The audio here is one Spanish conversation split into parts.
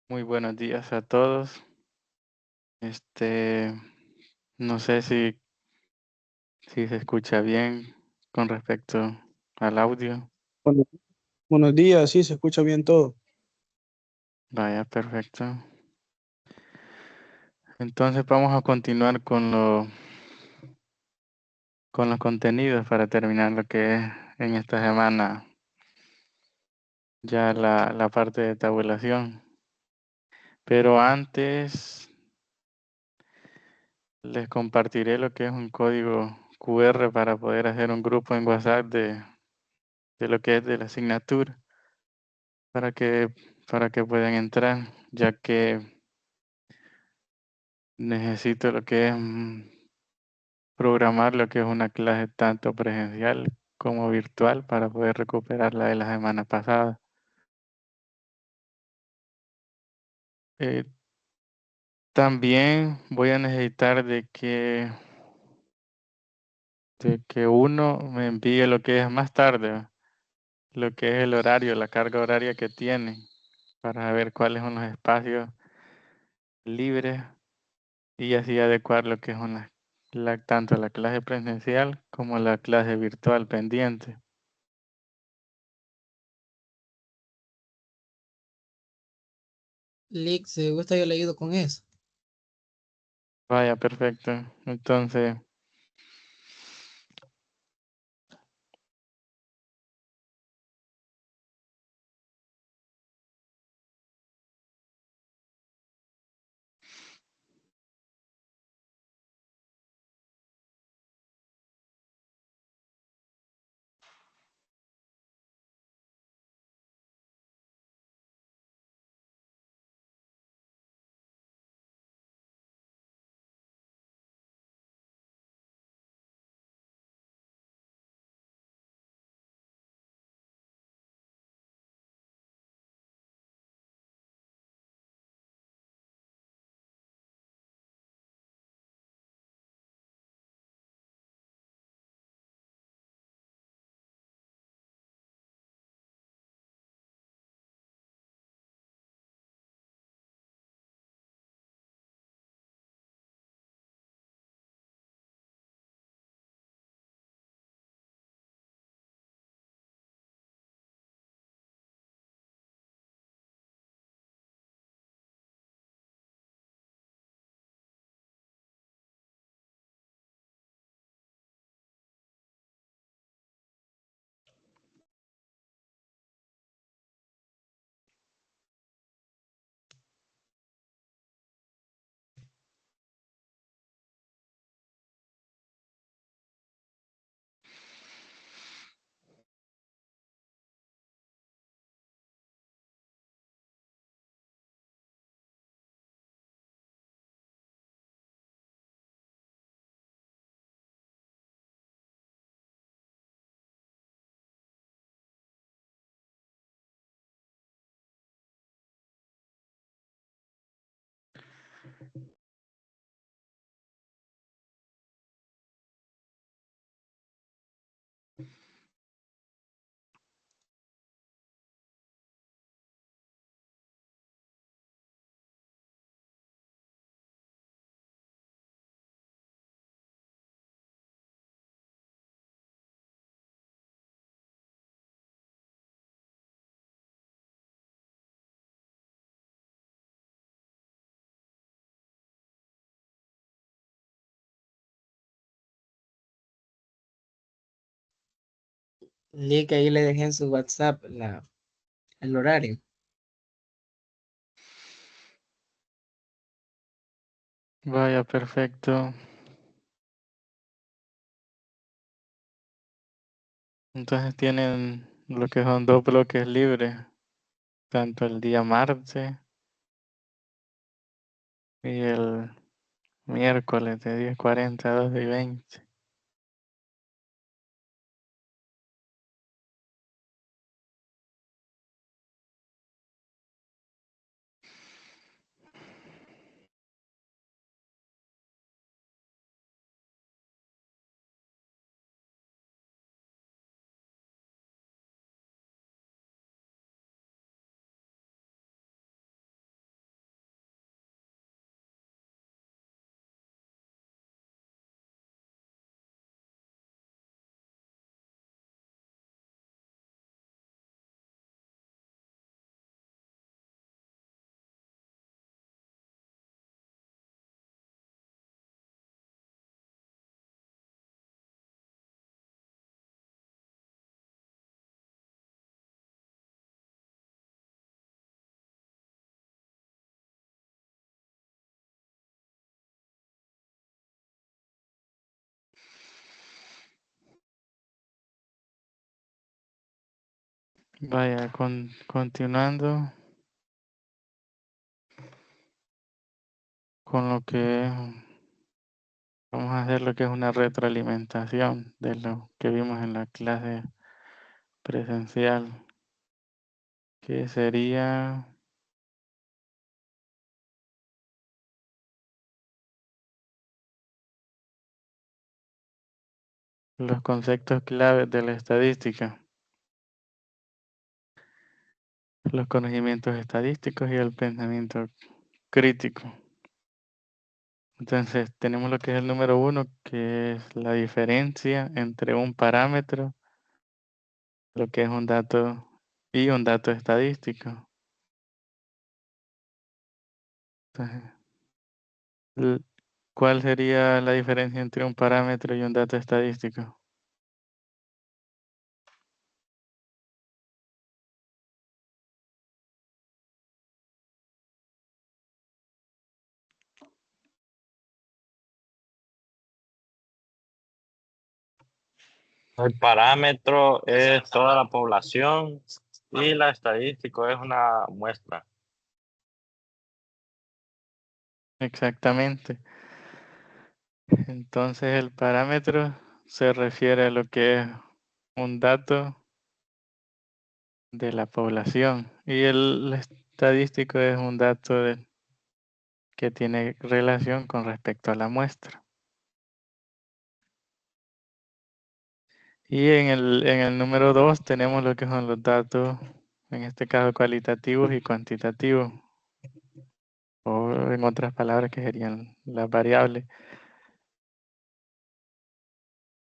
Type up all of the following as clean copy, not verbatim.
Muy buenos días a todos. Este, no sé si se escucha bien con respecto al audio. Bueno, buenos días, sí, se escucha bien todo. Vaya, perfecto. Entonces vamos a continuar con los contenidos para terminar lo que es en esta semana ya la parte de tabulación. Pero antes les compartiré lo que es un código QR para poder hacer un grupo en WhatsApp de lo que es de la asignatura. para que, para que puedan entrar, ya que necesito lo que es programar lo que es una clase tanto presencial como virtual para poder recuperar la de la semana pasada. Eh, También voy a necesitar de que uno me envíe lo que es más tarde, lo que es el horario, la carga horaria que tiene, para ver cuáles son los espacios libres y así adecuar lo que es tanto la clase presencial como la clase virtual pendiente. Lick, si gusta yo le ayudo con eso. Vaya, perfecto. Entonces, Lick, ahí le dejé en su WhatsApp el horario. vaya, perfecto. Entonces tienen lo que son dos bloques libres, tanto el día martes y el miércoles de 10:40 a 12:20. Vaya, continuando con lo que vamos a hacer lo que es una retroalimentación de lo que vimos en la clase presencial, que sería los conceptos claves de la estadística, los conocimientos estadísticos y el pensamiento crítico. Entonces tenemos lo que es el número 1, que es la diferencia entre un parámetro, lo que es un dato y un dato estadístico. Entonces, ¿cuál sería la diferencia entre un parámetro y un dato estadístico? El parámetro es toda la población y la estadística es una muestra. Exactamente. Entonces el parámetro se refiere a lo que es un dato de la población y el estadístico es un dato que tiene relación con respecto a la muestra. Y en el número 2 tenemos lo que son los datos, en este caso cualitativos y cuantitativos, o en otras palabras que serían las variables.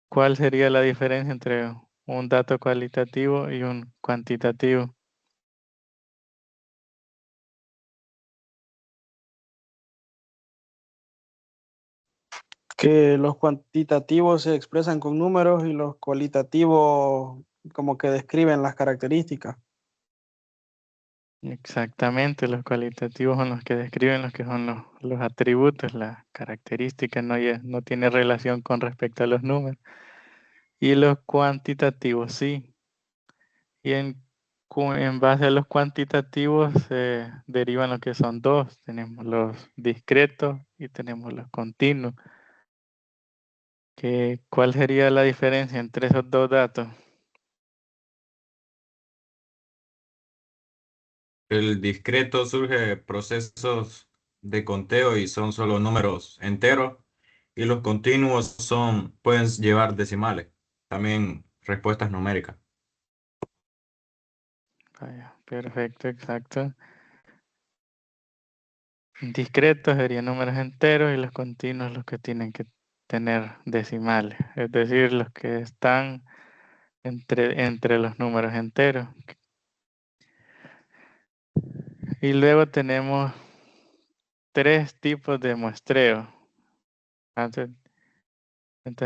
¿Cuál sería la diferencia entre un dato cualitativo y un cuantitativo? Que los cuantitativos se expresan con números y los cualitativos como que describen las características. Exactamente, los cualitativos son los que describen los que son los atributos, las características, no tiene relación con respecto a los números. Y los cuantitativos sí. Y en base a los cuantitativos se derivan lo que son dos. Tenemos los discretos y tenemos los continuos. ¿Cuál sería la diferencia entre esos dos datos? El discreto surge de procesos de conteo y son solo números enteros, y los continuos pueden llevar decimales, también respuestas numéricas. Vaya, perfecto, exacto. Discretos serían números enteros y los continuos los que tienen que tener decimales, es decir, los que están entre los números enteros. Y luego tenemos tres tipos de muestreo. Entonces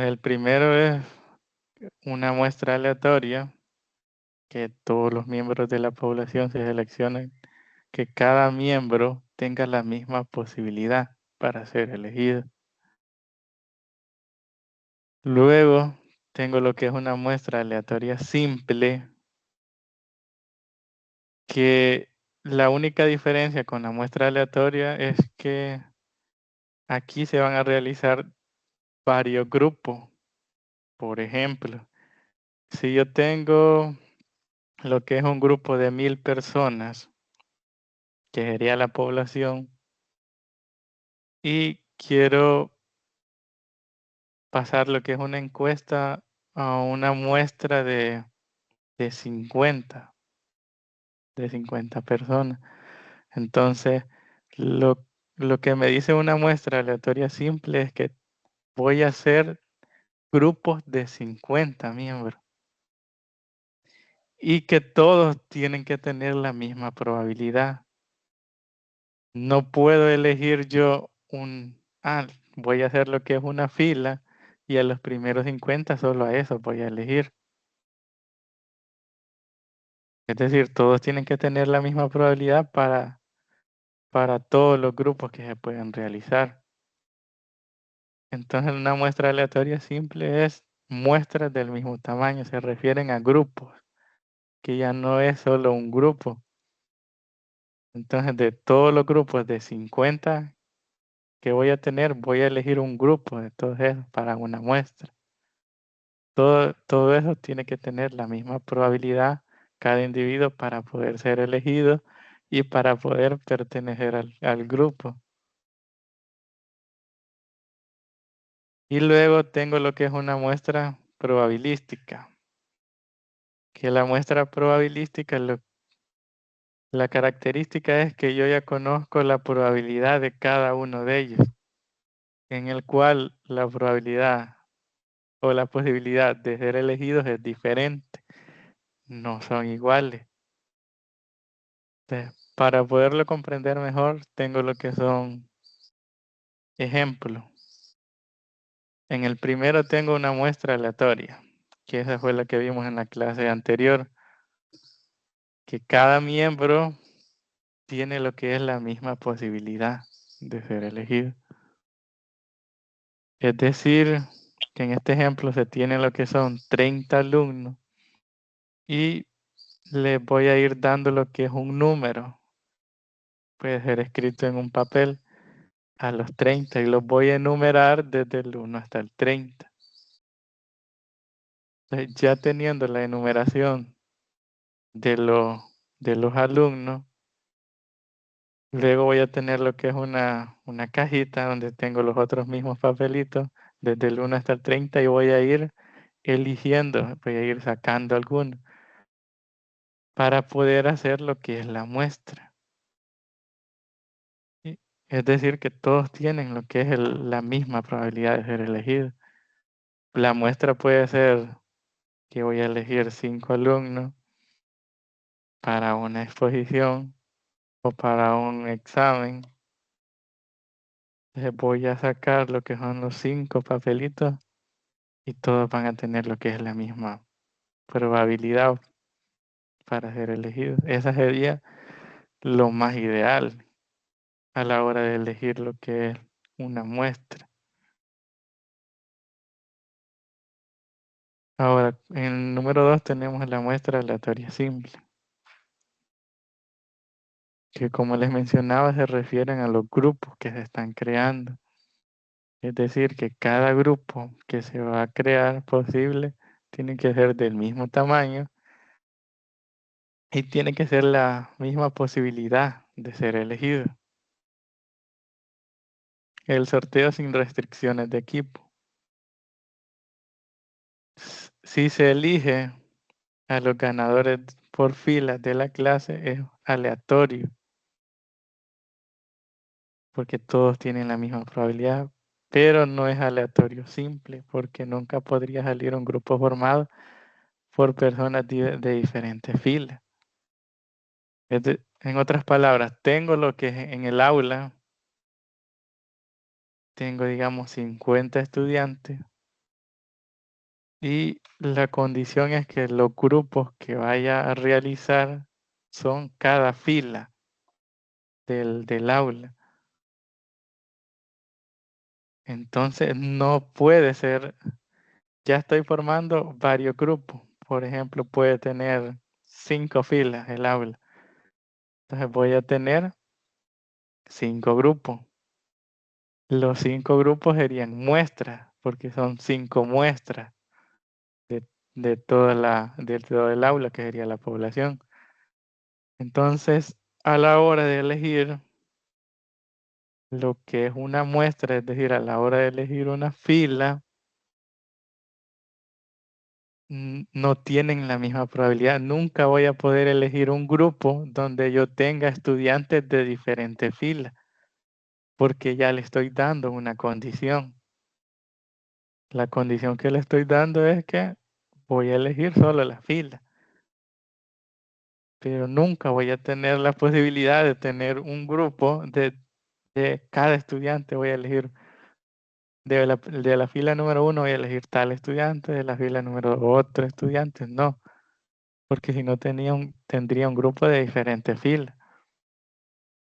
el primero es una muestra aleatoria, que todos los miembros de la población se seleccionen, que cada miembro tenga la misma posibilidad para ser elegido. Luego tengo lo que es una muestra aleatoria simple, que la única diferencia con la muestra aleatoria es que aquí se van a realizar varios grupos. Por ejemplo, si yo tengo lo que es un grupo de 1000 personas, que sería la población, y quiero pasar lo que es una encuesta a una muestra de 50 personas. Entonces, lo que me dice una muestra aleatoria simple es que voy a hacer grupos de 50 miembros y que todos tienen que tener la misma probabilidad. No puedo elegir yo voy a hacer lo que es una fila y a los primeros 50 solo a eso voy a elegir. Es decir, todos tienen que tener la misma probabilidad para todos los grupos que se pueden realizar. Entonces, una muestra aleatoria simple es muestras del mismo tamaño, se refieren a grupos que ya no es solo un grupo. Entonces, de todos los grupos de 50 que voy a tener, voy a elegir un grupo de todos esos para una muestra. Todo eso tiene que tener la misma probabilidad cada individuo para poder ser elegido y para poder pertenecer al grupo. Y luego tengo lo que es una muestra probabilística. Que la muestra probabilística, la característica es que yo ya conozco la probabilidad de cada uno de ellos, en el cual la probabilidad o la posibilidad de ser elegidos es diferente, no son iguales. Entonces, para poderlo comprender mejor, tengo lo que son ejemplos. En el primero tengo una muestra aleatoria, que esa fue la que vimos en la clase anterior, que cada miembro tiene lo que es la misma posibilidad de ser elegido. Es decir, que en este ejemplo se tiene lo que son 30 alumnos y les voy a ir dando lo que es un número. Puede ser escrito en un papel a los 30 y los voy a enumerar desde el 1 hasta el 30. Entonces, ya teniendo la enumeración de los alumnos, luego voy a tener lo que es una cajita donde tengo los otros mismos papelitos desde el 1 hasta el 30 y voy a ir eligiendo, voy a ir sacando algunos para poder hacer lo que es la muestra. Es decir, que todos tienen lo que es la misma probabilidad de ser elegidos. La muestra puede ser que voy a elegir 5 alumnos para una exposición o para un examen. Entonces voy a sacar lo que son los 5 papelitos y todos van a tener lo que es la misma probabilidad para ser elegidos. Esa sería lo más ideal a la hora de elegir lo que es una muestra. Ahora, en el número 2 tenemos la muestra aleatoria simple, que como les mencionaba se refieren a los grupos que se están creando. Es decir, que cada grupo que se va a crear posible tiene que ser del mismo tamaño y tiene que ser la misma posibilidad de ser elegido. El sorteo sin restricciones de equipo. Si se elige a los ganadores por filas de la clase es aleatorio, porque todos tienen la misma probabilidad, pero no es aleatorio simple, porque nunca podría salir un grupo formado por personas de diferentes filas. En otras palabras, tengo lo que en el aula, tengo digamos 50 estudiantes y la condición es que los grupos que vaya a realizar son cada fila del aula. Entonces no puede ser, ya estoy formando varios grupos. Por ejemplo, puede tener 5 filas el aula. Entonces voy a tener 5 grupos. Los 5 grupos serían muestras, porque son 5 muestras de todo el aula, que sería la población. Entonces, a la hora de elegir lo que es una muestra, es decir, a la hora de elegir una fila, no tienen la misma probabilidad. Nunca voy a poder elegir un grupo donde yo tenga estudiantes de diferentes filas, porque ya le estoy dando una condición. La condición que le estoy dando es que voy a elegir solo la fila, pero nunca voy a tener la posibilidad de tener un grupo de cada estudiante. Voy a elegir de la fila número 1 voy a elegir tal estudiante, de la fila número 2 otro estudiante. No, porque si no tendría un grupo de diferentes filas.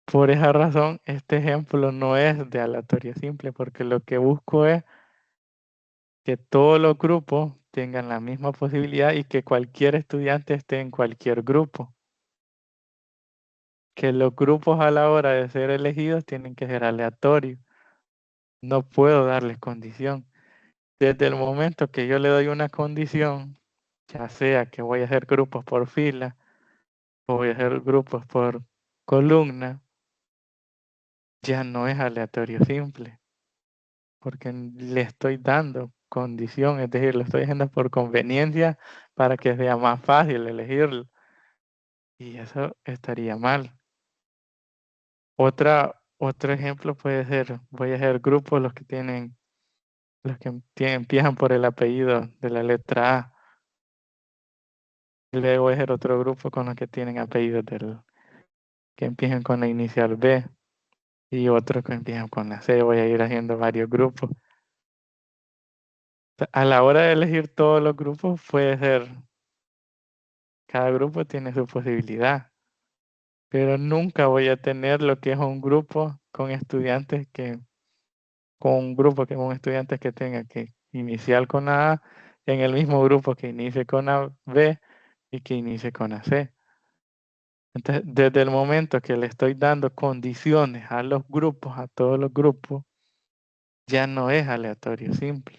Por esa razón, este ejemplo no es de aleatorio simple, porque lo que busco es que todos los grupos tengan la misma posibilidad y que cualquier estudiante esté en cualquier grupo. Que los grupos a la hora de ser elegidos tienen que ser aleatorios. No puedo darles condición. Desde el momento que yo le doy una condición, ya sea que voy a hacer grupos por fila o voy a hacer grupos por columna, ya no es aleatorio simple, porque le estoy dando condición, es decir, lo estoy haciendo por conveniencia para que sea más fácil elegirlo. Y eso estaría mal. Otro ejemplo puede ser, voy a hacer grupos los que empiezan por el apellido de la letra A. Luego voy a hacer otro grupo con los que tienen apellidos que empiezan con la inicial B. Y otros que empiezan con la C. Voy a ir haciendo varios grupos. A la hora de elegir todos los grupos, puede ser, cada grupo tiene su posibilidad, pero nunca voy a tener lo que es un grupo con estudiantes con estudiantes que tenga que iniciar con la A, en el mismo grupo que inicie con la B y que inicie con la C. Entonces, desde el momento que le estoy dando condiciones a los grupos, a todos los grupos, ya no es aleatorio simple.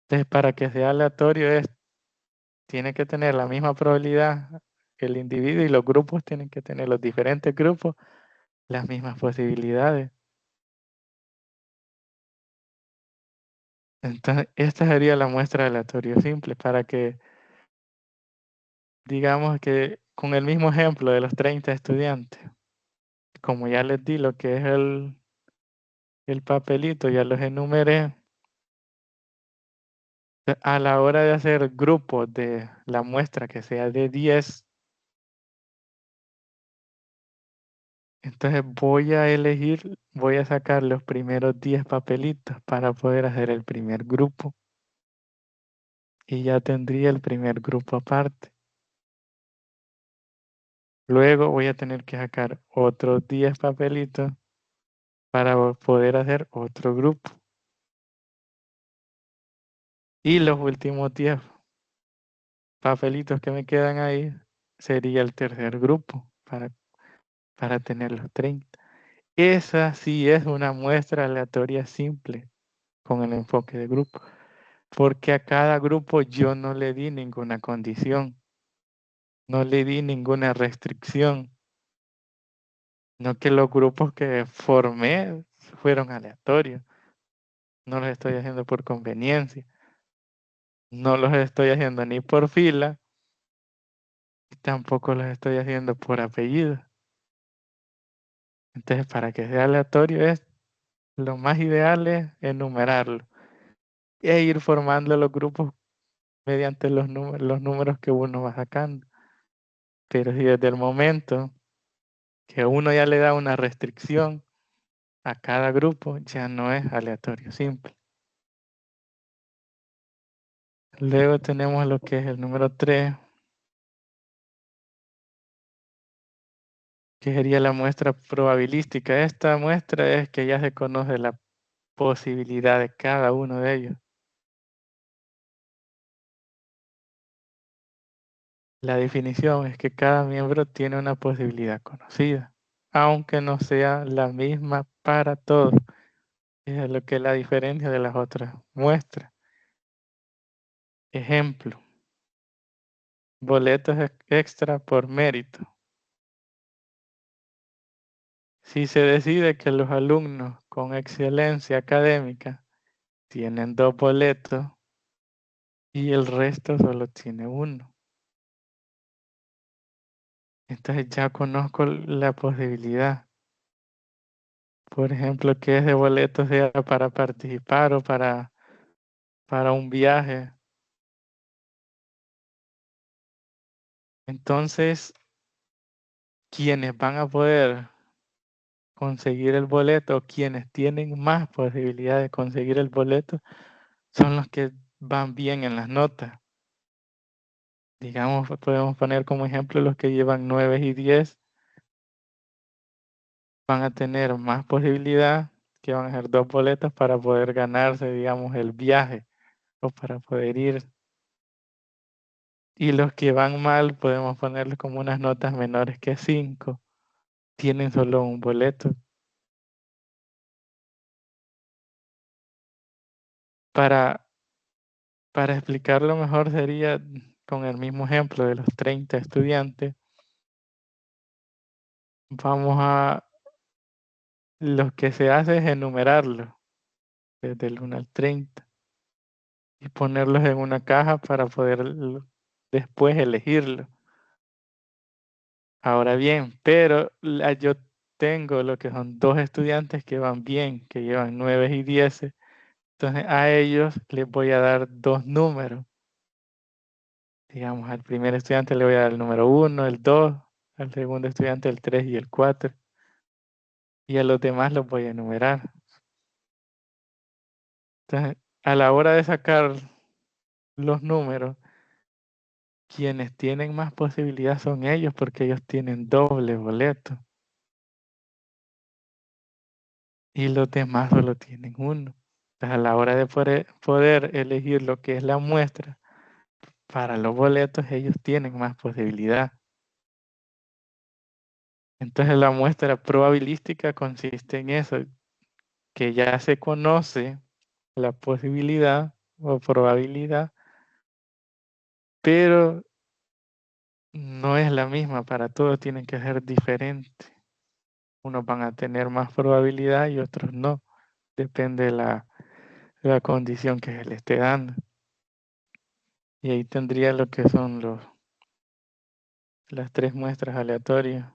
Entonces, para que sea aleatorio tiene que tener la misma probabilidad que el individuo y los grupos tienen que tener, los diferentes grupos, las mismas posibilidades. Entonces, esta sería la muestra de aleatorio simple para que, digamos que con el mismo ejemplo de los 30 estudiantes, como ya les di lo que es el papelito, ya los enumeré. A la hora de hacer grupos de la muestra que sea de 10, entonces voy a sacar los primeros 10 papelitos para poder hacer el primer grupo. Y ya tendría el primer grupo aparte. Luego voy a tener que sacar otros 10 papelitos para poder hacer otro grupo. Y los últimos 10 papelitos que me quedan ahí sería el tercer grupo para tener los 30. Esa sí es una muestra aleatoria simple con el enfoque de grupo, porque a cada grupo yo no le di ninguna condición, no le di ninguna restricción, no que los grupos que formé fueron aleatorios, no los estoy haciendo por conveniencia, no los estoy haciendo ni por fila, y tampoco los estoy haciendo por apellido. Entonces, para que sea aleatorio lo más ideal es enumerarlo e ir formando los grupos mediante los números que uno va sacando. Pero si desde el momento que uno ya le da una restricción a cada grupo, ya no es aleatorio simple. Luego tenemos lo que es el número 3, que sería la muestra probabilística. Esta muestra es que ya se conoce la posibilidad de cada uno de ellos. La definición es que cada miembro tiene una posibilidad conocida, aunque no sea la misma para todos. Es lo que es la diferencia de las otras muestras. Ejemplo, boletos extra por mérito. Si se decide que los alumnos con excelencia académica tienen 2 boletos y el resto solo tiene 1. Entonces ya conozco la posibilidad. Por ejemplo, que ese boleto sea para participar o para un viaje. Entonces, quienes van a poder conseguir el boleto, quienes tienen más posibilidad de conseguir el boleto, son los que van bien en las notas. Digamos, podemos poner como ejemplo los que llevan 9 y 10, van a tener más posibilidad, que van a ser 2 boletos para poder ganarse, digamos, el viaje o para poder ir. Y los que van mal podemos ponerles como unas notas menores que 5. Tienen solo un boleto. Para explicarlo mejor sería con el mismo ejemplo de los 30 estudiantes. Lo que se hace es enumerarlos desde el 1 al 30 y ponerlos en una caja para poder después elegirlo. Ahora bien, pero yo tengo lo que son 2 estudiantes que van bien, que llevan 9 y 10. Entonces a ellos les voy a dar 2 números. Digamos, al primer estudiante le voy a dar el número 1, el 2, al segundo estudiante el 3 y el 4. Y a los demás los voy a enumerar. Entonces, a la hora de sacar los números, quienes tienen más posibilidad son ellos porque ellos tienen doble boleto. Y los demás solo tienen uno. Entonces, a la hora de poder elegir lo que es la muestra para los boletos, ellos tienen más posibilidad. Entonces, la muestra probabilística consiste en eso, que ya se conoce la posibilidad o probabilidad, pero no es la misma, para todos tienen que ser diferentes. Unos van a tener más probabilidad y otros no. Depende de la condición que se le esté dando. Y ahí tendría lo que son las 3 muestras aleatorias.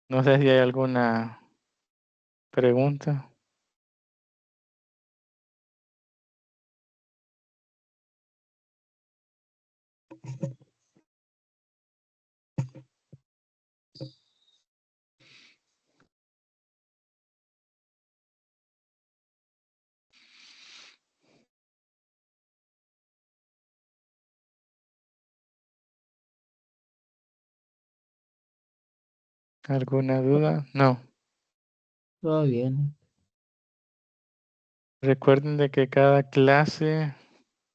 No sé si hay alguna pregunta. ¿Alguna duda? No. Todo bien. Recuerden de que cada clase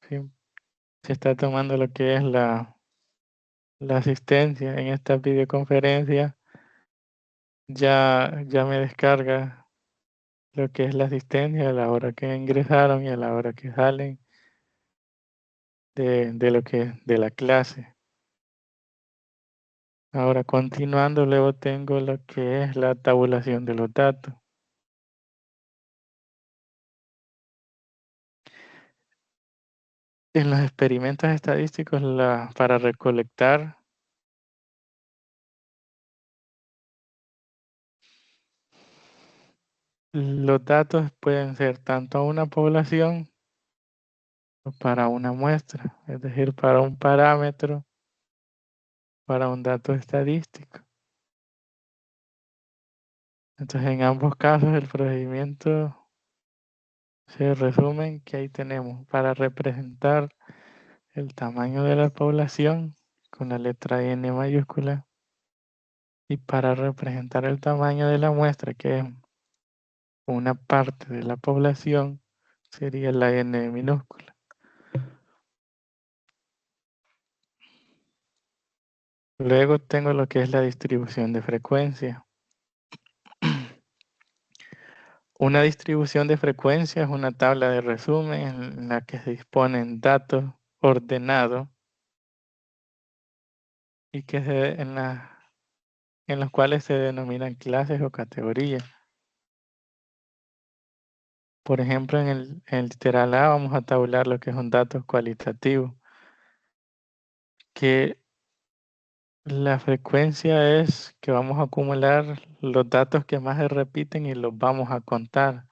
sí, se está tomando lo que es la asistencia en esta videoconferencia. Ya me descarga lo que es la asistencia a la hora que ingresaron y a la hora que salen de la clase. Ahora continuando, luego tengo lo que es la tabulación de los datos. En los experimentos estadísticos, para recolectar los datos pueden ser tanto a una población o para una muestra, es decir, para un parámetro, para un dato estadístico. Entonces, en ambos casos, el procedimiento se resume en que ahí tenemos para representar el tamaño de la población con la letra N mayúscula y para representar el tamaño de la muestra, que es una parte de la población, sería la N minúscula. Luego tengo lo que es la distribución de frecuencia. Una distribución de frecuencia es una tabla de resumen en la que se disponen datos ordenados y en los cuales se denominan clases o categorías. Por ejemplo, en el literal A vamos a tabular lo que son datos cualitativos, que la frecuencia es que vamos a acumular los datos que más se repiten y los vamos a contar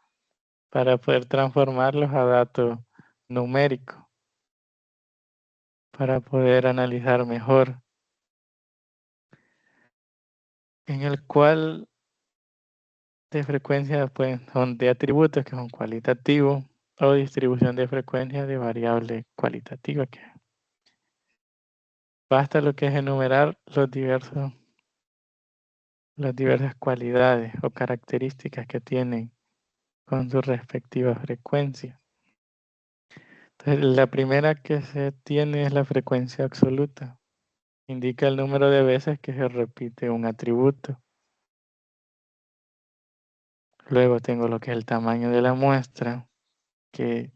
para poder transformarlos a datos numéricos, para poder analizar mejor. En el cual de frecuencia pues, son de atributos que son cualitativos o distribución de frecuencia de variable cualitativa, que basta lo que es enumerar las diversas cualidades o características que tienen con su respectiva frecuencia. Entonces, la primera que se tiene es la frecuencia absoluta. Indica el número de veces que se repite un atributo. Luego tengo lo que es el tamaño de la muestra, que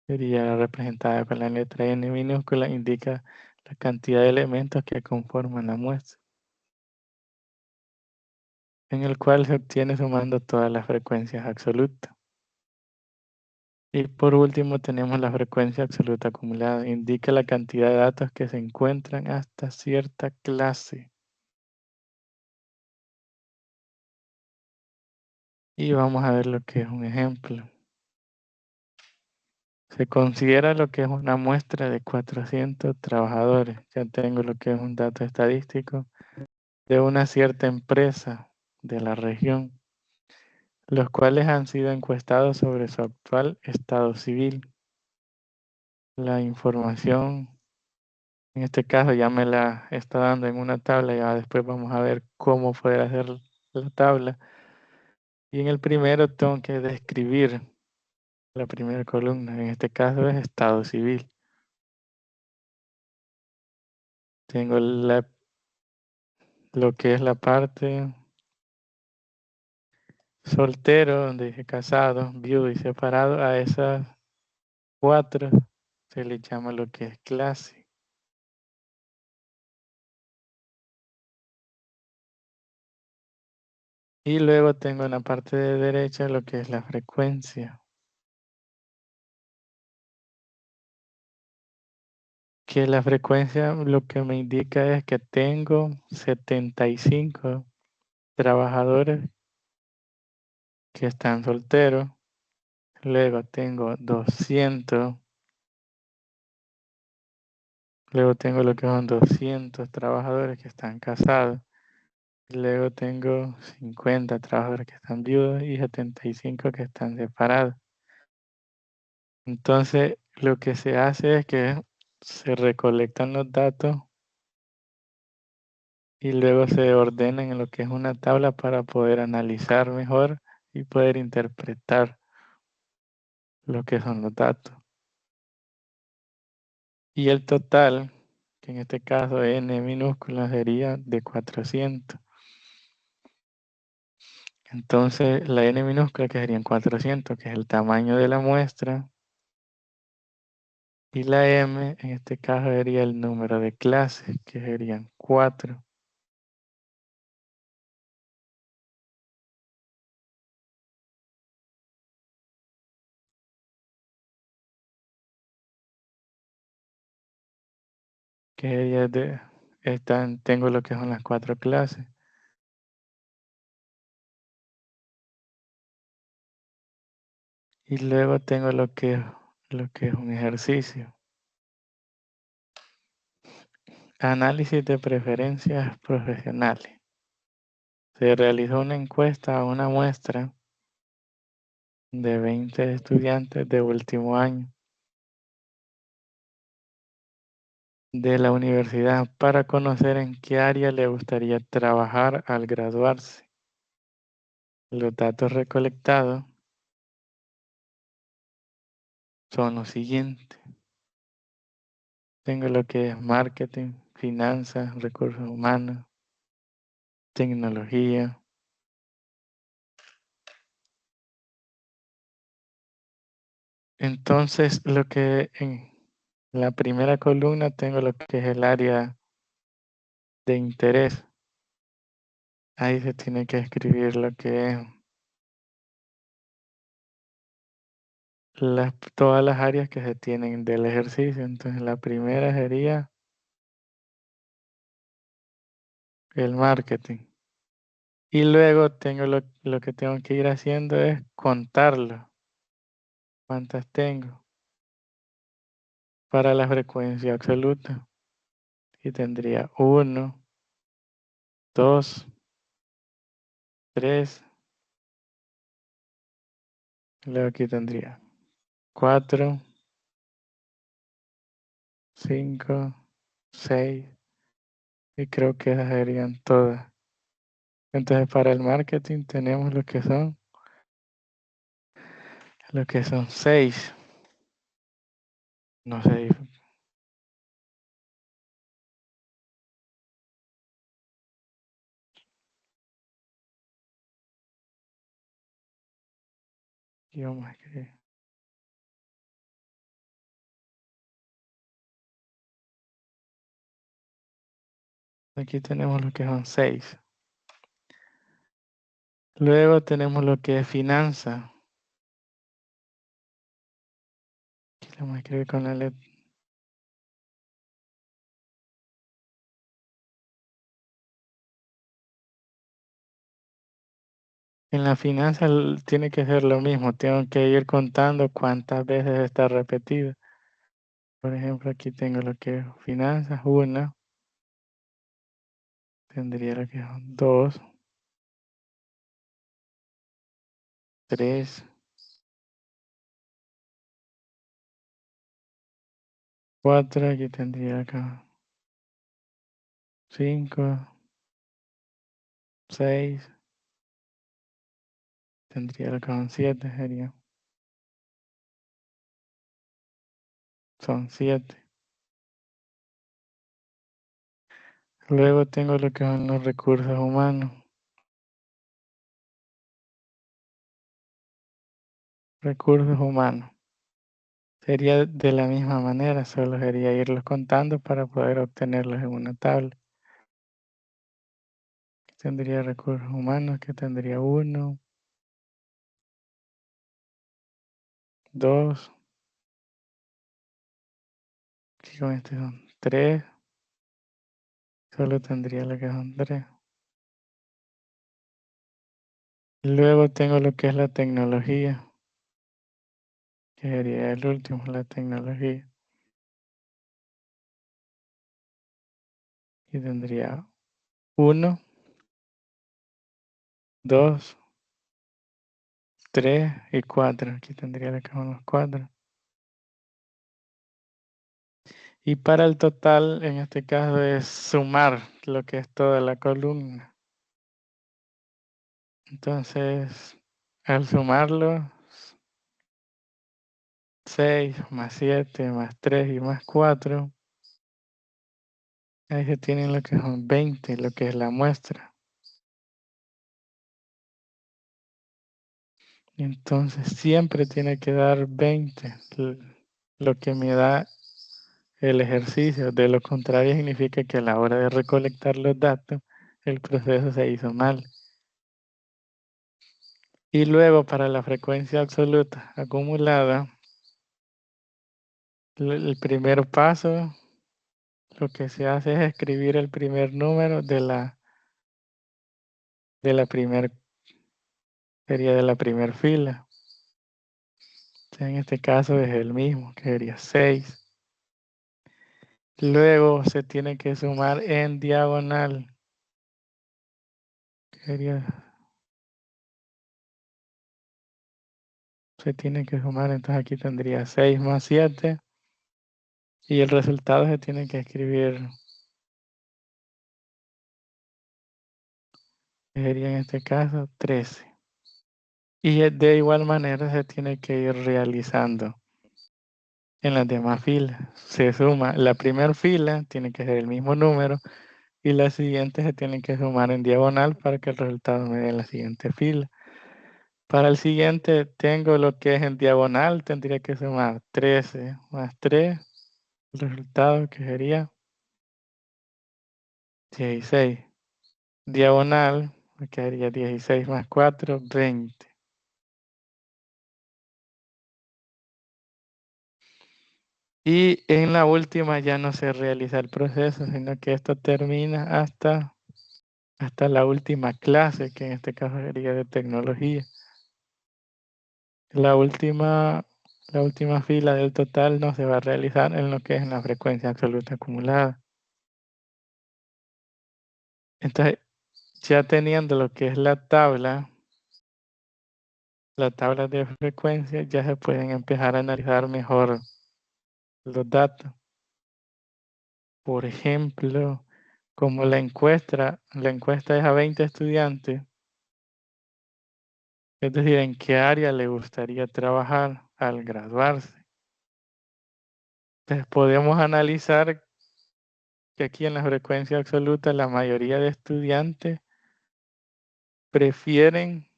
sería representada con la letra N minúscula, indica la cantidad de elementos que conforman la muestra, en el cual se obtiene sumando todas las frecuencias absolutas. Y por último tenemos la frecuencia absoluta acumulada, indica la cantidad de datos que se encuentran hasta cierta clase. Y vamos a ver lo que es un ejemplo. Se considera lo que es una muestra de 400 trabajadores. Ya tengo lo que es un dato estadístico de una cierta empresa de la región, los cuales han sido encuestados sobre su actual estado civil. La información, en este caso ya me la está dando en una tabla, ya después vamos a ver cómo poder hacer la tabla. Y en el primero tengo que describir la primera columna, en este caso es estado civil. Tengo lo que es la parte soltero, donde dice casado, viudo y separado. A esas 4 se le llama lo que es clase. Y luego tengo en la parte de derecha lo que es la frecuencia. Que la frecuencia lo que me indica es que tengo 75 trabajadores que están solteros. Luego tengo 200. Luego tengo lo que son 200 trabajadores que están casados. Luego tengo 50 trabajadores que están viudos y 75 que están separados. Entonces, lo que se hace es que se recolectan los datos y luego se ordenan en lo que es una tabla para poder analizar mejor y poder interpretar lo que son los datos. Y el total, que en este caso n minúscula, sería de 400. Entonces, la n minúscula, que serían 400, que es el tamaño de la muestra, y la m, en este caso, sería el número de clases, que serían 4. Que sería tengo lo que son las 4 clases. Y luego tengo lo que es un ejercicio. Análisis de preferencias profesionales. Se realizó una encuesta a una muestra de 20 estudiantes de último año de la universidad para conocer en qué área le gustaría trabajar al graduarse. Los datos recolectados son los siguientes. Tengo lo que es marketing, finanzas, recursos humanos, tecnología. Entonces, lo que en la primera columna tengo lo que es el área de interés. Ahí se tiene que escribir lo que es todas las áreas que se tienen del ejercicio. Entonces, la primera sería el marketing. Y luego tengo lo que tengo que ir haciendo es contarlo. ¿Cuántas tengo? Para la frecuencia absoluta. Y tendría 1, 2, 3. Luego aquí tendría 4, 5, 6. Y creo que esas serían todas. Entonces, para el marketing tenemos lo que son lo que son 6. No sé. Y vamos a escribir. Aquí tenemos lo que son 6. Luego tenemos lo que es finanza. Aquí lo vamos a escribir con la letra. En la finanza tiene que ser lo mismo. Tengo que ir contando cuántas veces está repetido. Por ejemplo, aquí tengo lo que es finanzas, 1. Tendría lo que son 2, 3, 4. Aquí tendría acá 5, 6. Tendría lo que son 7, sería. Son 7. Luego tengo lo que son los recursos humanos. Recursos humanos. Sería de la misma manera, solo sería irlos contando para poder obtenerlos en una tabla. Tendría recursos humanos, que tendría 1, 2, aquí con este son 3, solo tendría lo que son 3. Luego tengo lo que es la tecnología, que sería el último, la tecnología. Y tendría 1, 2, 3 y 4. Aquí tendría lo que son los 4. Y para el total, en este caso, es sumar lo que es toda la columna. Entonces, al sumarlo, 6 más 7 más 3 y más 4, ahí se tienen lo que son 20, lo que es la muestra. Entonces, siempre tiene que dar 20, lo que me da el ejercicio. De lo contrario, significa que a la hora de recolectar los datos, el proceso se hizo mal. Y luego, para la frecuencia absoluta acumulada, el primer paso, lo que se hace es escribir el primer número de la primer, sería de la primera fila. En este caso es el mismo, que sería 6. Luego se tiene que sumar en diagonal, que sería, se tiene que sumar, entonces aquí tendría 6 más 7 y el resultado se tiene que escribir, que sería en este caso 13. Y de igual manera se tiene que ir realizando en las demás filas. Se suma la primera fila, tiene que ser el mismo número, y las siguientes se tienen que sumar en diagonal para que el resultado me dé la siguiente fila. Para el siguiente tengo lo que es en diagonal, tendría que sumar 13 más 3, el resultado que sería 16. Diagonal, me quedaría 16 más 4, 20. Y en la última ya no se realiza el proceso, sino que esto termina hasta la última clase, que en este caso sería de tecnología. La última fila del total no se va a realizar en lo que es la frecuencia absoluta acumulada. Entonces, ya teniendo lo que es la tabla de frecuencia, ya se pueden empezar a analizar mejor los datos. Por ejemplo, como la encuesta es a 20 estudiantes, Es decir, en qué área le gustaría trabajar al graduarse. Entonces podemos analizar que aquí en la frecuencia absoluta la mayoría de estudiantes prefieren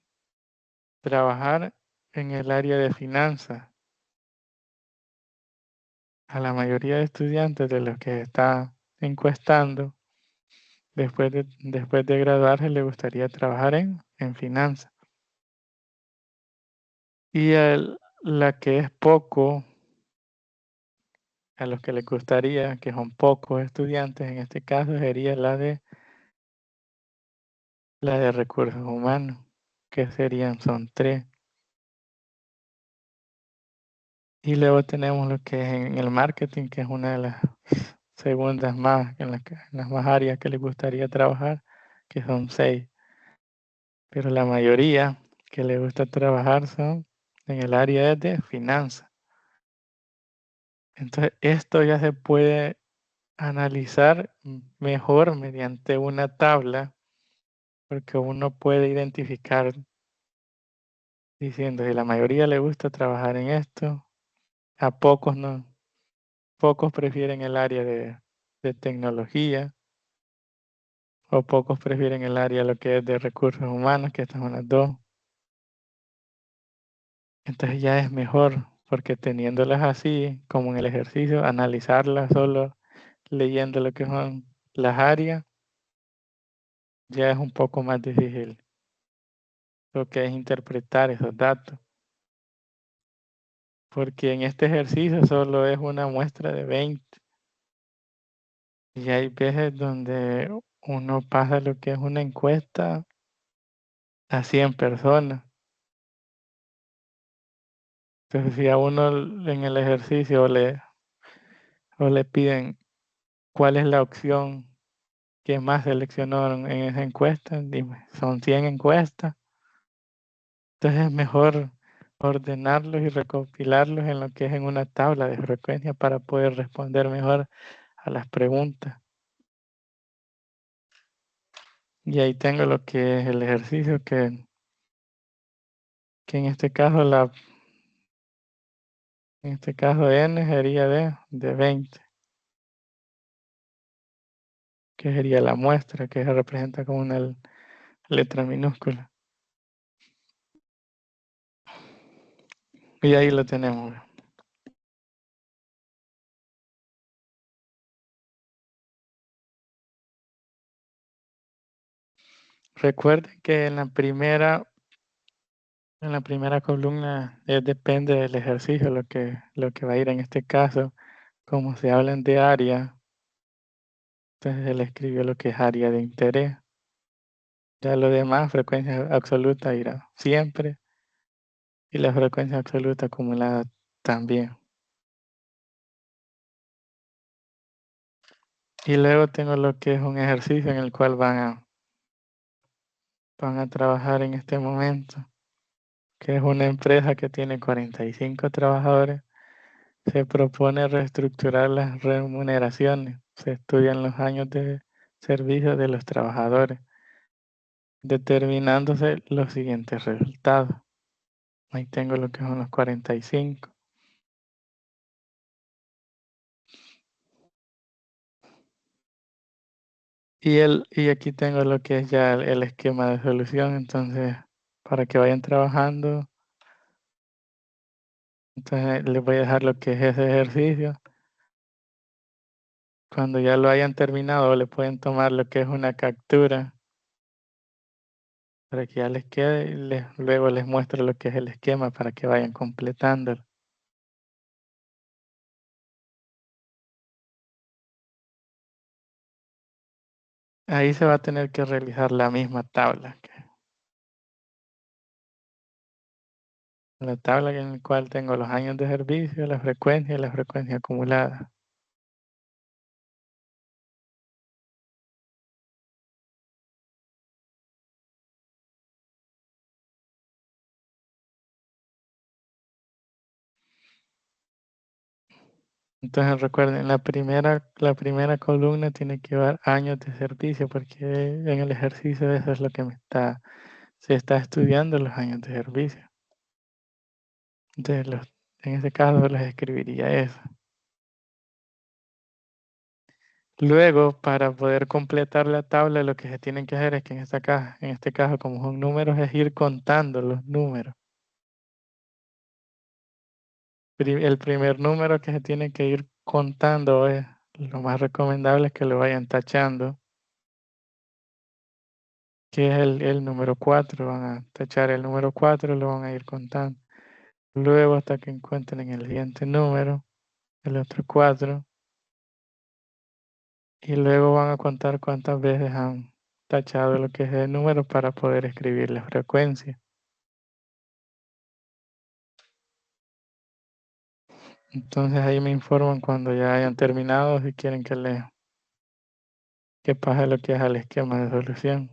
trabajar en el área de finanzas. A la mayoría de estudiantes de los que está encuestando, después de graduarse, le gustaría trabajar en finanzas. Y la que es poco, a los que les gustaría, que son pocos estudiantes, en este caso sería la de recursos humanos, que son 3. Y luego tenemos lo que es en el marketing, que es una de las segundas más, en las más áreas que les gustaría trabajar, que son 6. Pero la mayoría que les gusta trabajar son en el área de finanzas. Entonces, esto ya se puede analizar mejor mediante una tabla, porque uno puede identificar diciendo, si la mayoría le gusta trabajar en esto, a pocos no. Pocos prefieren el área de tecnología, o pocos prefieren el área lo que es de recursos humanos, que estas son las 2. Entonces ya es mejor, porque teniéndolas así, como en el ejercicio, analizarlas solo leyendo lo que son las áreas, ya es un poco más difícil lo que es interpretar esos datos. Porque en este ejercicio solo es una muestra de 20. Y hay veces donde uno pasa lo que es una encuesta a 100 personas. Entonces, si a uno en el ejercicio o le piden cuál es la opción que más seleccionaron en esa encuesta, dime, son 100 encuestas. Entonces es mejor ordenarlos y recopilarlos en lo que es en una tabla de frecuencia para poder responder mejor a las preguntas. Y ahí tengo lo que es el ejercicio que en este caso n sería de 20, que sería la muestra, que se representa con una letra minúscula. Y ahí lo tenemos. Recuerden que en la primera columna depende del ejercicio lo que va a ir en este caso. Como se hablan de área, entonces él escribió lo que es área de interés. Ya lo demás, frecuencia absoluta irá siempre. Y la frecuencia absoluta acumulada también. Y luego tengo lo que es un ejercicio en el cual van a trabajar en este momento, que es una empresa que tiene 45 trabajadores. Se propone reestructurar las remuneraciones. Se estudian los años de servicio de los trabajadores, determinándose los siguientes resultados. Ahí tengo lo que son los 45. Y aquí tengo lo que es ya el esquema de solución. Entonces, para que vayan trabajando, entonces les voy a dejar lo que es ese ejercicio. Cuando ya lo hayan terminado, le pueden tomar lo que es una captura para que ya les quede y luego les muestro lo que es el esquema para que vayan completándolo. Ahí se va a tener que realizar la misma tabla. La tabla en la cual tengo los años de servicio, la frecuencia y la frecuencia acumulada. Entonces recuerden, la primera columna tiene que llevar años de servicio porque en el ejercicio eso es lo que me está se está estudiando los años de servicio. Entonces, en ese caso les escribiría eso. Luego, para poder completar la tabla, lo que se tienen que hacer es que en este caso, como son números, es ir contando los números. El primer número que se tiene que ir contando es, lo más recomendable es que lo vayan tachando, que es el número 4. Van a tachar el número 4 y lo van a ir contando. Luego hasta que encuentren el siguiente número, el otro 4. Y luego van a contar cuántas veces han tachado lo que es el número para poder escribir la frecuencia. Entonces ahí me informan cuando ya hayan terminado si quieren que pase lo que es al esquema de solución.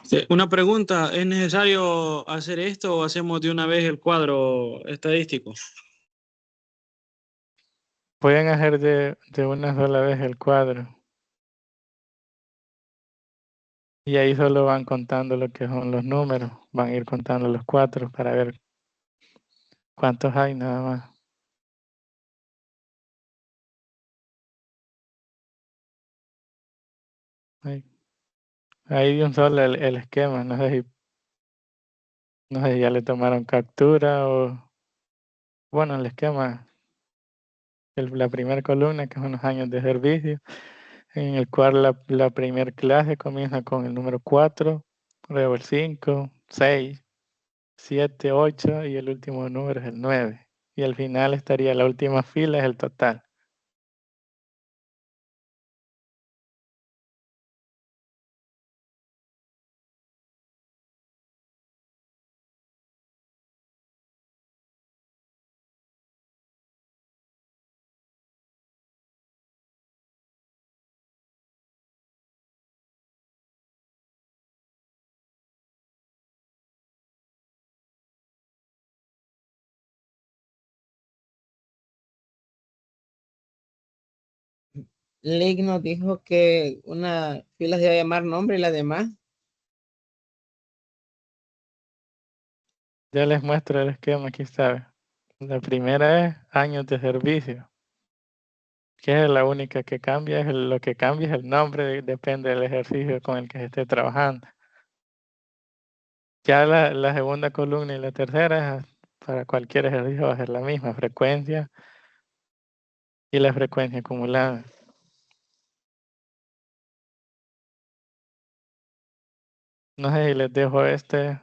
Sí, una pregunta, ¿es necesario hacer esto o hacemos de una vez el cuadro estadístico? Pueden hacer de una sola vez el cuadro. Y ahí solo van contando lo que son los números. Van a ir contando los 4 para ver cuántos hay nada más. Ahí de un solo el esquema. No sé si ya le tomaron captura o... Bueno, el esquema, la primera columna, que son los años de servicio, en el cual la primera clase comienza con el número 4, luego el 5, 6, 7, 8 y el último número es el 9. Y al final estaría la última fila, es el total. Lake nos dijo que una fila se iba a llamar nombre y la demás. Ya les muestro el esquema aquí, ¿sabe? La primera es años de servicio, que es la única que cambia, lo que cambia es el nombre, depende del ejercicio con el que se esté trabajando. Ya la segunda columna y la tercera, para cualquier ejercicio va a ser la misma frecuencia y la frecuencia acumulada. No sé si les dejo este.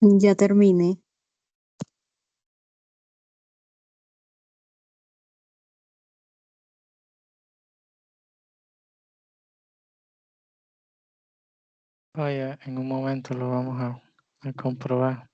Ya terminé. Vaya, en un momento lo vamos a comprobar.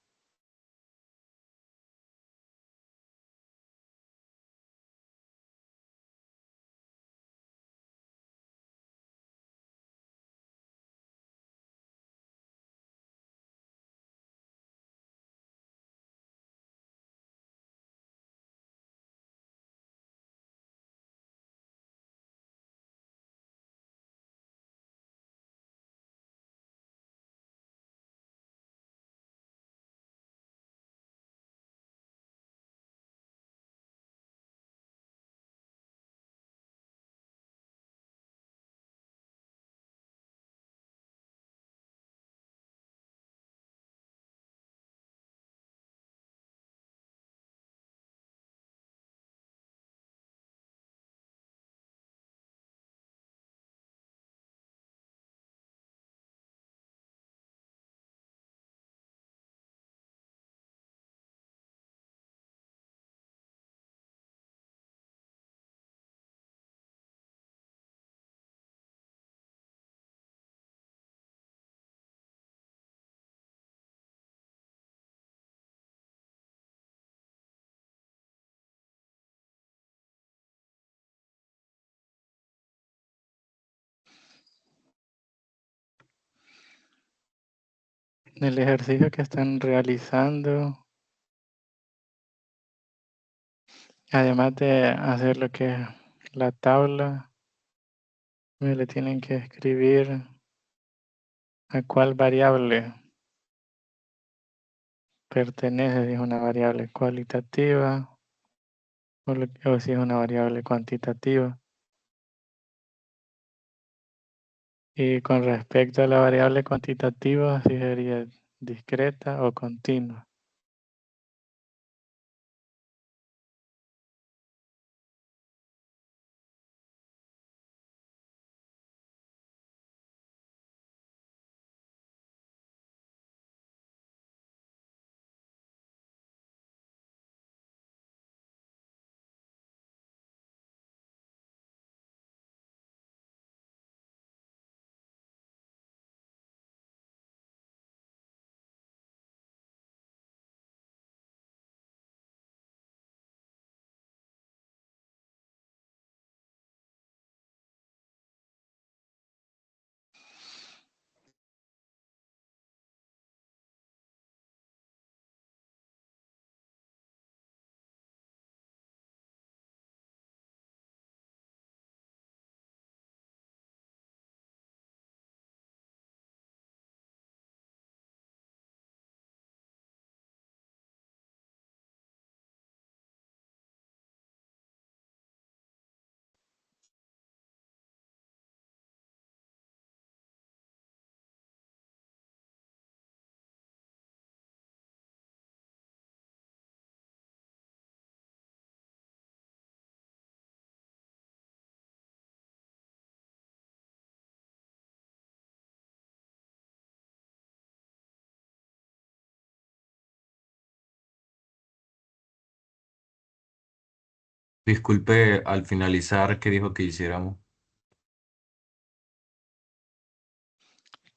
El ejercicio que están realizando, además de hacer lo que es la tabla, me le tienen que escribir a cuál variable pertenece, si es una variable cualitativa o si es una variable cuantitativa. Y con respecto a la variable cuantitativa, si sería discreta o continua. Disculpe, al finalizar, ¿qué dijo que hiciéramos?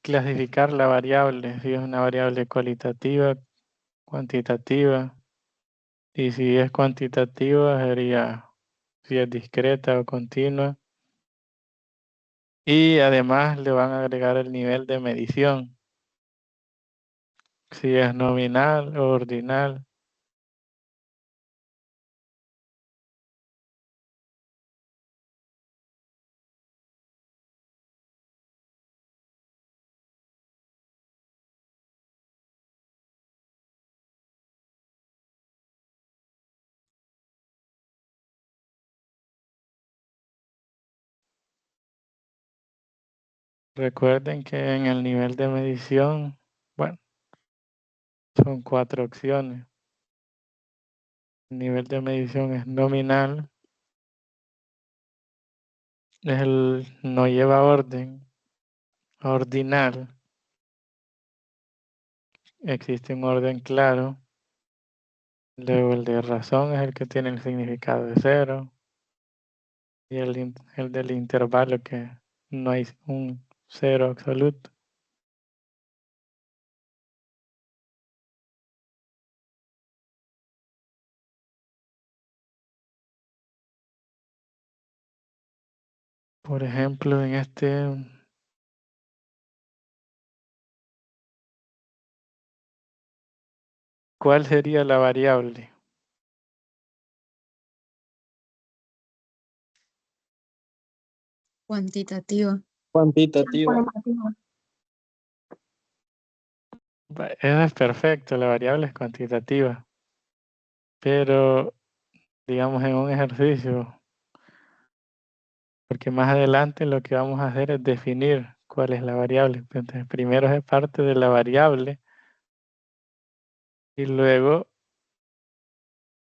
Clasificar la variable, si es una variable cualitativa, cuantitativa, y si es cuantitativa sería si es discreta o continua. Y además le van a agregar el nivel de medición, si es nominal o ordinal. Recuerden que en el nivel de medición, bueno, son 4 opciones. El nivel de medición es nominal, no lleva orden, ordinal, existe un orden claro. Luego el de razón es el que tiene el significado de 0. Y el del intervalo que no hay un 0 absoluto. Por ejemplo, en ¿cuál sería la variable? Cuantitativa. Cuantitativa. Eso es perfecto, la variable es cuantitativa. Pero, digamos, en un ejercicio, porque más adelante lo que vamos a hacer es definir cuál es la variable. Entonces, primero es parte de la variable y luego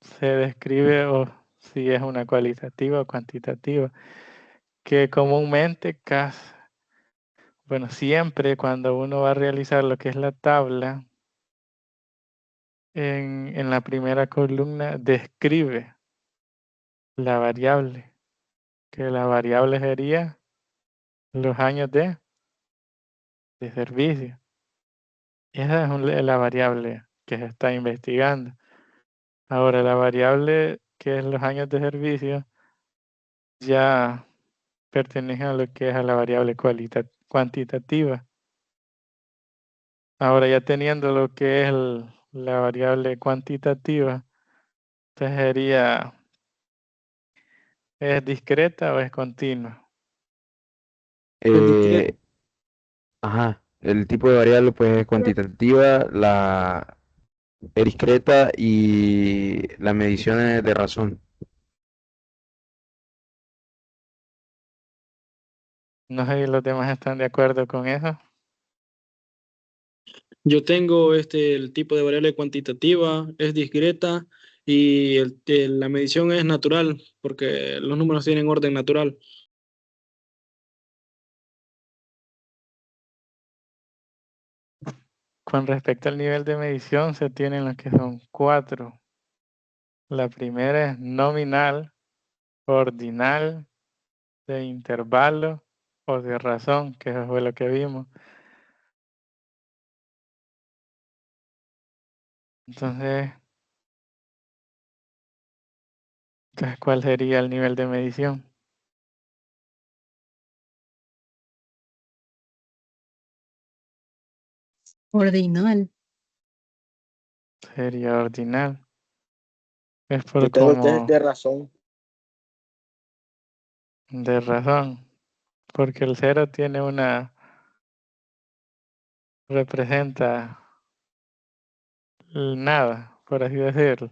se describe o si es una cualitativa o cuantitativa, que comúnmente bueno, siempre cuando uno va a realizar lo que es la tabla, en la primera columna describe la variable, que la variable sería los años de servicio. Esa es la variable que se está investigando. Ahora, la variable que es los años de servicio ya pertenece a lo que es a la variable cuantitativa. Ahora, ya teniendo lo que es la variable cuantitativa, entonces sería, ¿es discreta o es continua? Es discreta. Ajá, el tipo de variable pues es cuantitativa, es discreta y la medición es de razón. No sé si los demás están de acuerdo con eso. Yo tengo el tipo de variable cuantitativa, es discreta y la medición es natural, porque los números tienen orden natural. Con respecto al nivel de medición, se tienen lo que son 4. La primera es nominal, ordinal, de intervalo o de razón, que eso fue lo que vimos. Entonces, ¿cuál sería el nivel de medición? Ordinal. Sería ordinal. Es por Yo tengo como de razón. de razón, porque el 0 tiene representa nada, por así decirlo.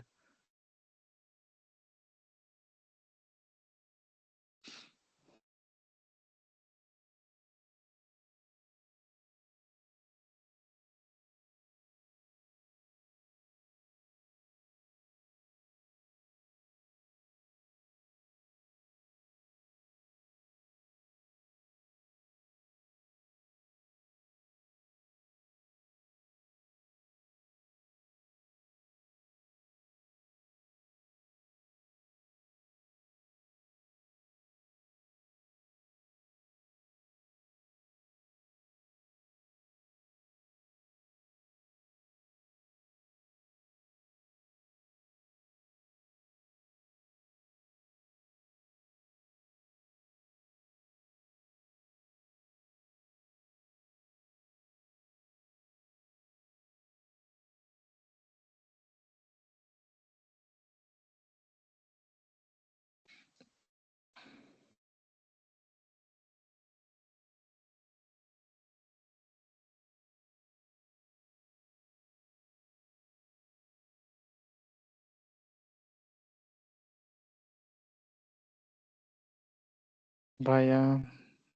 Vaya,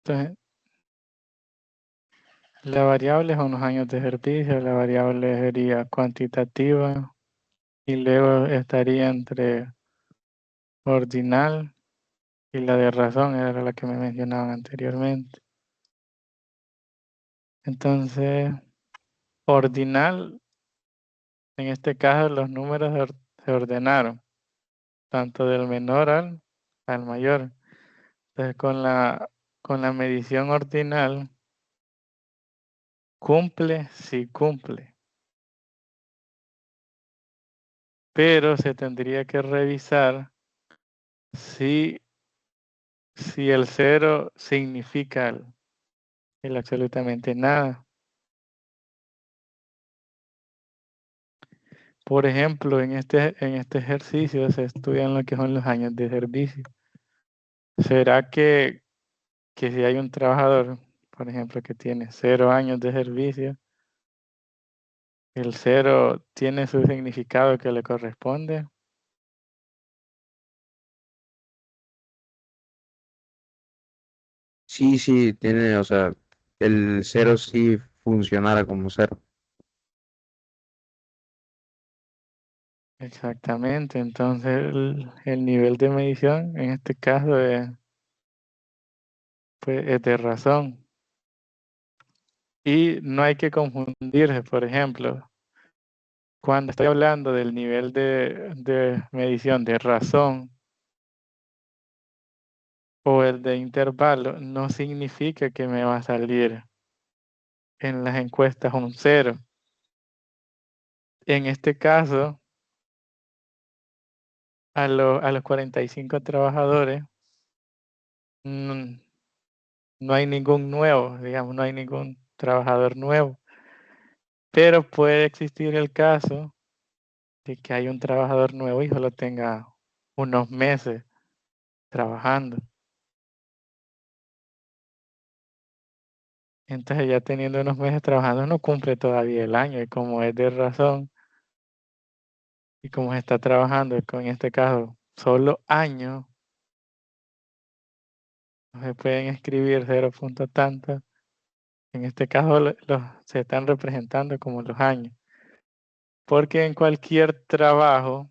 entonces, la variable son los años de ejercicio, la variable sería cuantitativa y luego estaría entre ordinal y la de razón, era la que me mencionaban anteriormente. Entonces, ordinal En este caso los números se ordenaron, tanto del menor al mayor. Entonces con la medición ordinal cumple, sí cumple. Pero se tendría que revisar si el 0 significa el absolutamente nada. Por ejemplo, en este ejercicio se estudian lo que son los años de servicio. ¿Será que si hay un trabajador, por ejemplo, que tiene 0 años de servicio, el 0 tiene su significado que le corresponde? Sí, tiene, o sea, el 0 sí funcionara como 0. Exactamente, entonces el nivel de medición en este caso pues, es de razón. Y no hay que confundirse, por ejemplo, cuando estoy hablando del nivel de medición de razón o el de intervalo, no significa que me va a salir en las encuestas un 0. En este caso, a los 45 trabajadores, no hay ningún nuevo, digamos, no hay ningún trabajador nuevo. Pero puede existir el caso de que hay un trabajador nuevo y solo tenga unos meses trabajando. Entonces ya teniendo unos meses trabajando no cumple todavía el año y como es de razón y como se está trabajando con este caso solo año, no se pueden escribir 0 punto tanto. En este caso se están representando como los años. Porque en cualquier trabajo,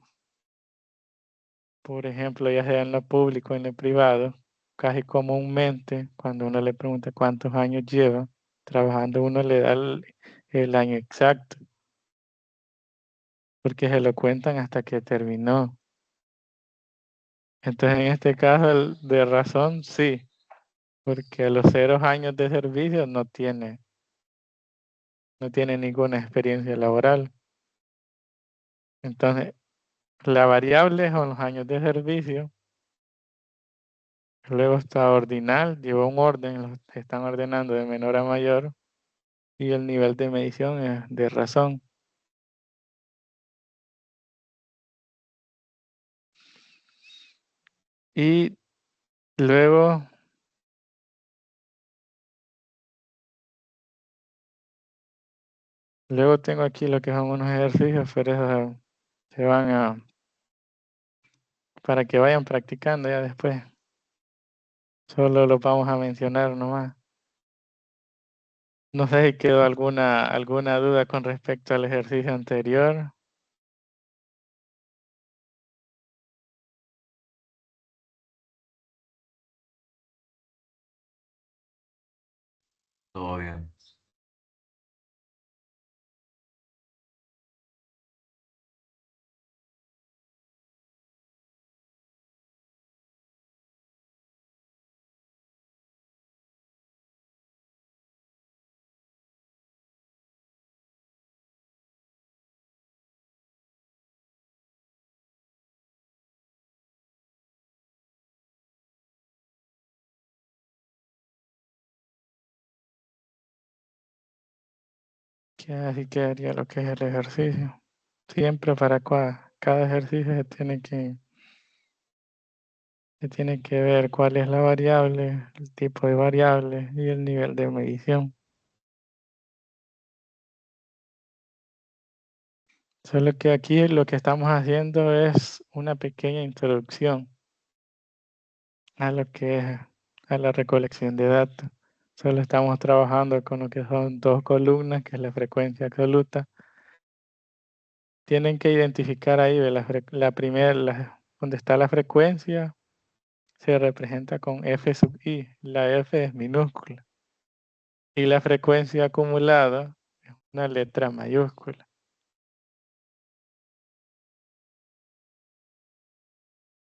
por ejemplo, ya sea en lo público o en lo privado, casi comúnmente, cuando uno le pregunta cuántos años lleva trabajando, uno le da el año exacto, porque se lo cuentan hasta que terminó. Entonces, en este caso, el de razón, sí, porque a los 0 años de servicio no tiene ninguna experiencia laboral. Entonces, la variable son los años de servicio. Luego está ordinal, lleva un orden, los están ordenando de menor a mayor. Y el nivel de medición es de razón. Y luego tengo aquí lo que son unos ejercicios, pero esos se van para que vayan practicando ya después. Solo los vamos a mencionar nomás. No sé si quedó alguna duda con respecto al ejercicio anterior. Todo bien. Que así quedaría lo que es el ejercicio. Siempre para cada ejercicio se tiene que ver cuál es la variable, el tipo de variable y el nivel de medición. Solo que aquí lo que estamos haciendo es una pequeña introducción a lo que es a la recolección de datos. Solo estamos trabajando con lo que son 2 columnas, que es la frecuencia absoluta. Tienen que identificar ahí la primera, donde está la frecuencia, se representa con F sub i. La F es minúscula. Y la frecuencia acumulada es una letra mayúscula.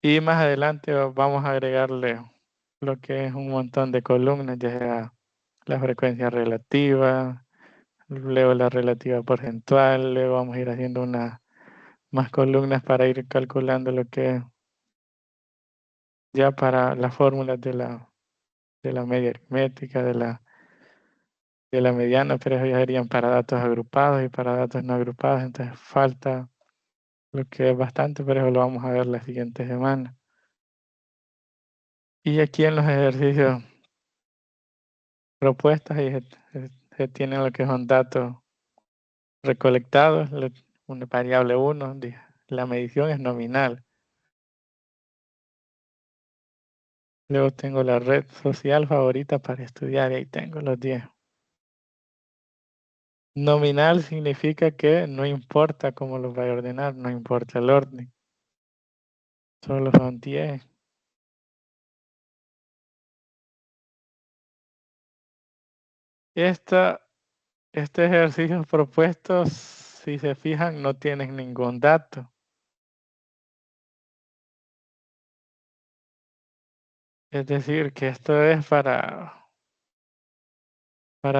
Y más adelante vamos a agregarle lo que es un montón de columnas, ya sea la frecuencia relativa, luego la relativa porcentual, luego vamos a ir haciendo unas más columnas para ir calculando lo que es ya para las fórmulas de la media aritmética, de la mediana, pero eso ya serían para datos agrupados y para datos no agrupados, entonces falta lo que es bastante, pero eso lo vamos a ver la siguiente semana. Y aquí en los ejercicios propuestos ahí se tienen lo que son datos recolectados, una variable 1, la medición es nominal. Luego tengo la red social favorita para estudiar y ahí tengo los 10. Nominal significa que no importa cómo los vaya a ordenar, no importa el orden. Solo son 10. Estos ejercicios propuestos, si se fijan, no tienen ningún dato. Es decir, que esto es para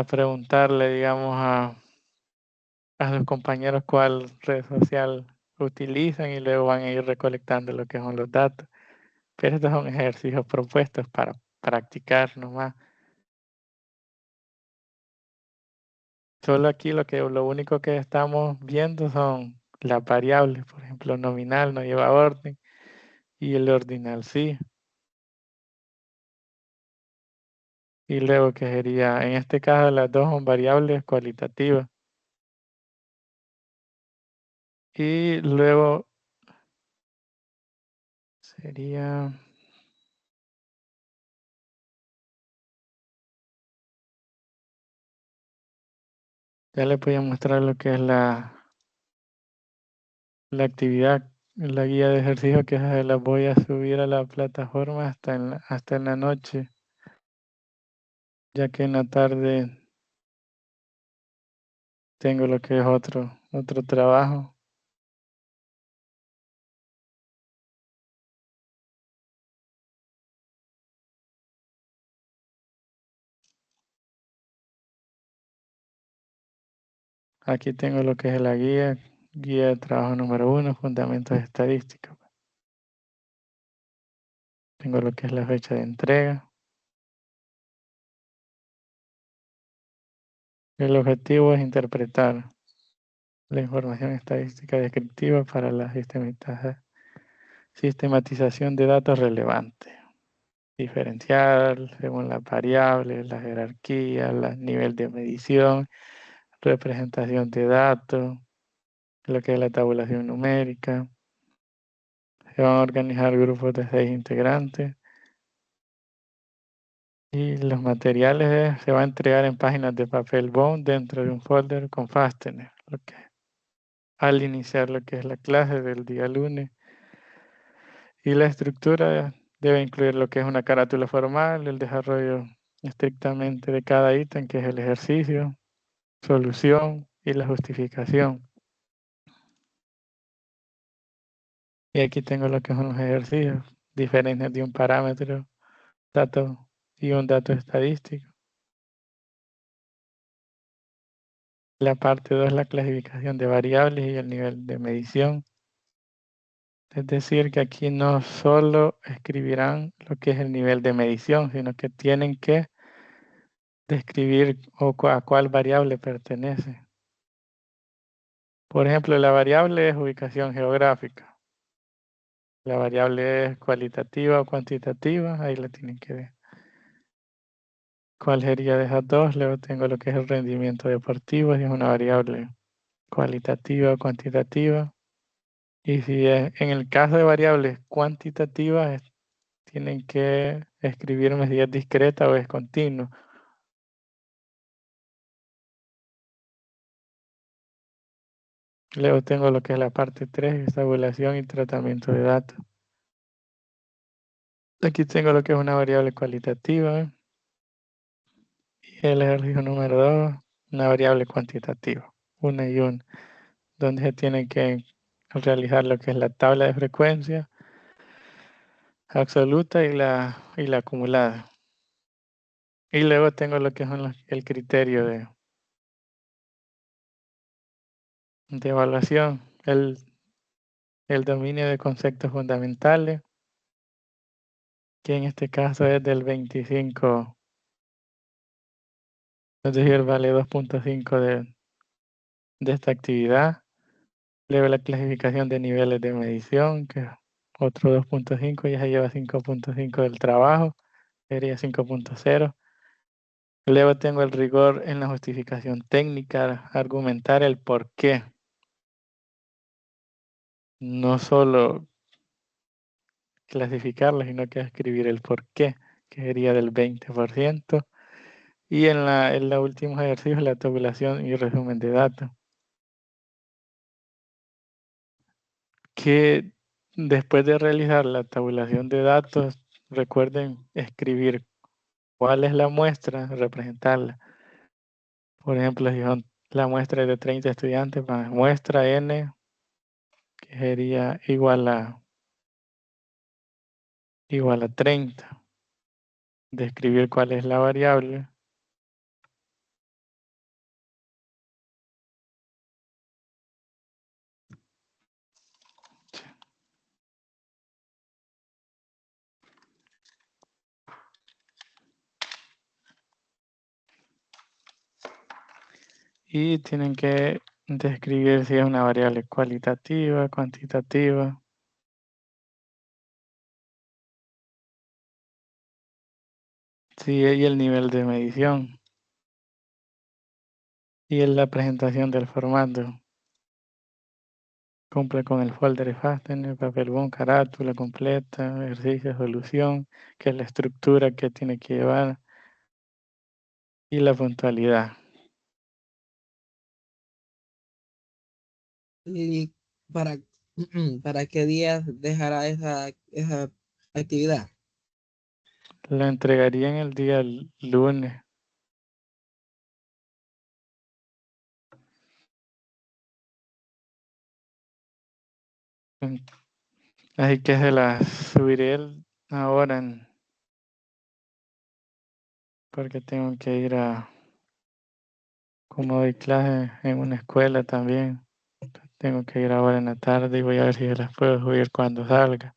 preguntarle, digamos, a los compañeros cuál red social utilizan y luego van a ir recolectando lo que son los datos. Pero estos son ejercicios propuestos para practicar nomás. Solo aquí lo único que estamos viendo son las variables. Por ejemplo, nominal no lleva orden y el ordinal sí. Y luego que sería, en este caso las dos son variables cualitativas. Y luego sería... Ya les voy a mostrar lo que es la actividad, la guía de ejercicio que se las voy a subir a la plataforma hasta en la noche, ya que en la tarde tengo lo que es otro trabajo. Aquí tengo lo que es la guía de trabajo número 1, fundamentos estadísticos. Tengo lo que es la fecha de entrega. El objetivo es interpretar la información estadística descriptiva para la sistematización de datos relevantes. Diferenciar según las variables, la jerarquía, el nivel de medición, representación de datos, lo que es la tabulación numérica. Se van a organizar grupos de 6 integrantes. Y los materiales se van a entregar en páginas de papel bond dentro de un folder con fastener. Al iniciar lo que es la clase del día lunes. Y la estructura debe incluir lo que es una carátula formal, el desarrollo estrictamente de cada ítem, que es el ejercicio, solución y la justificación. Y aquí tengo lo que son los ejercicios, diferencias de un parámetro, dato y un dato estadístico. La parte 2 es la clasificación de variables y el nivel de medición. Es decir, que aquí no solo escribirán lo que es el nivel de medición, sino que tienen que describir a cuál variable pertenece. Por ejemplo, la variable es ubicación geográfica. La variable es cualitativa o cuantitativa, ahí la tienen que ver. ¿Cuál sería de esas dos? Luego tengo lo que es el rendimiento deportivo, si es una variable cualitativa o cuantitativa. Y si es, en el caso de variables cuantitativas, tienen que escribirme si es discreta o es continua. Luego tengo lo que es la parte 3, tabulación y tratamiento de datos. Aquí tengo lo que es una variable cualitativa. Y el ejercicio número 2, una variable cuantitativa, una y una, donde se tiene que realizar lo que es la tabla de frecuencia absoluta y la acumulada. Y luego tengo lo que es el criterio de evaluación, el dominio de conceptos fundamentales, que en este caso es del 25, es decir, vale 2.5 de esta actividad. Luego la clasificación de niveles de medición, que es otro 2.5, ya se lleva 5.5 del trabajo, sería 5.0. Luego tengo el rigor en la justificación técnica, argumentar el por qué. No solo clasificarla, sino que escribir el por qué, que sería del 20%. Y en la última ejercicio, la tabulación y resumen de datos. Que después de realizar la tabulación de datos, recuerden escribir cuál es la muestra, representarla. Por ejemplo, si son la muestra es de 30 estudiantes, más muestra n, que sería igual a 30. Describir cuál es la variable. Y tienen que describir si es una variable cualitativa, cuantitativa. Sí, y el nivel de medición. Y en la presentación del formato. Cumple con el folder FASTEN, papel bond, carátula completa, ejercicio, solución, que es la estructura que tiene que llevar. Y la puntualidad. ¿Y para, para qué días dejará esa actividad? La entregarían el día lunes. Así que se las subiré ahora porque tengo que ir como doy clase en una escuela también. Tengo que ir ahora en la tarde y voy a ver si se las puedo subir cuando salga.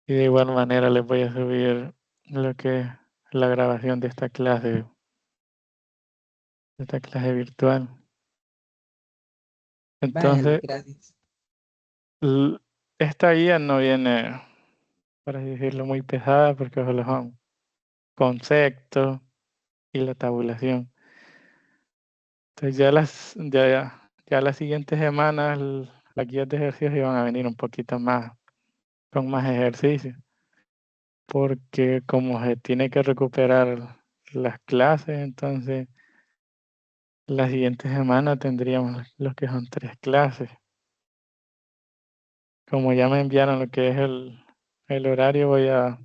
Y de igual manera les voy a subir lo que es la grabación de esta clase virtual. Vaya, Entonces, gracias. esta guía no viene, por así decirlo, muy pesada porque solo son conceptos y la tabulación. Entonces ya las siguientes semanas las guías de ejercicios iban a venir un poquito más, con más ejercicios. Porque como se tiene que recuperar las clases, entonces la siguiente semana tendríamos lo que son 3 clases. Como ya me enviaron lo que es el horario, voy a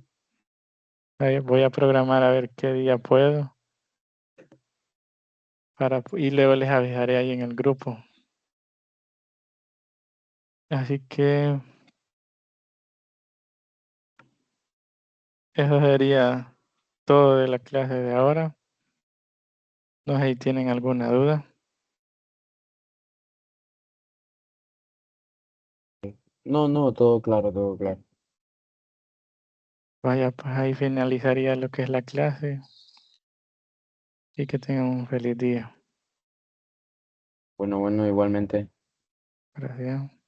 programar a ver qué día puedo. Y luego les avisaré ahí en el grupo. Así que eso sería todo de la clase de ahora. No sé si tienen alguna duda. No, todo claro, todo claro. Vaya, pues ahí finalizaría lo que es la clase. Y que tengan un feliz día. Bueno, igualmente. Gracias.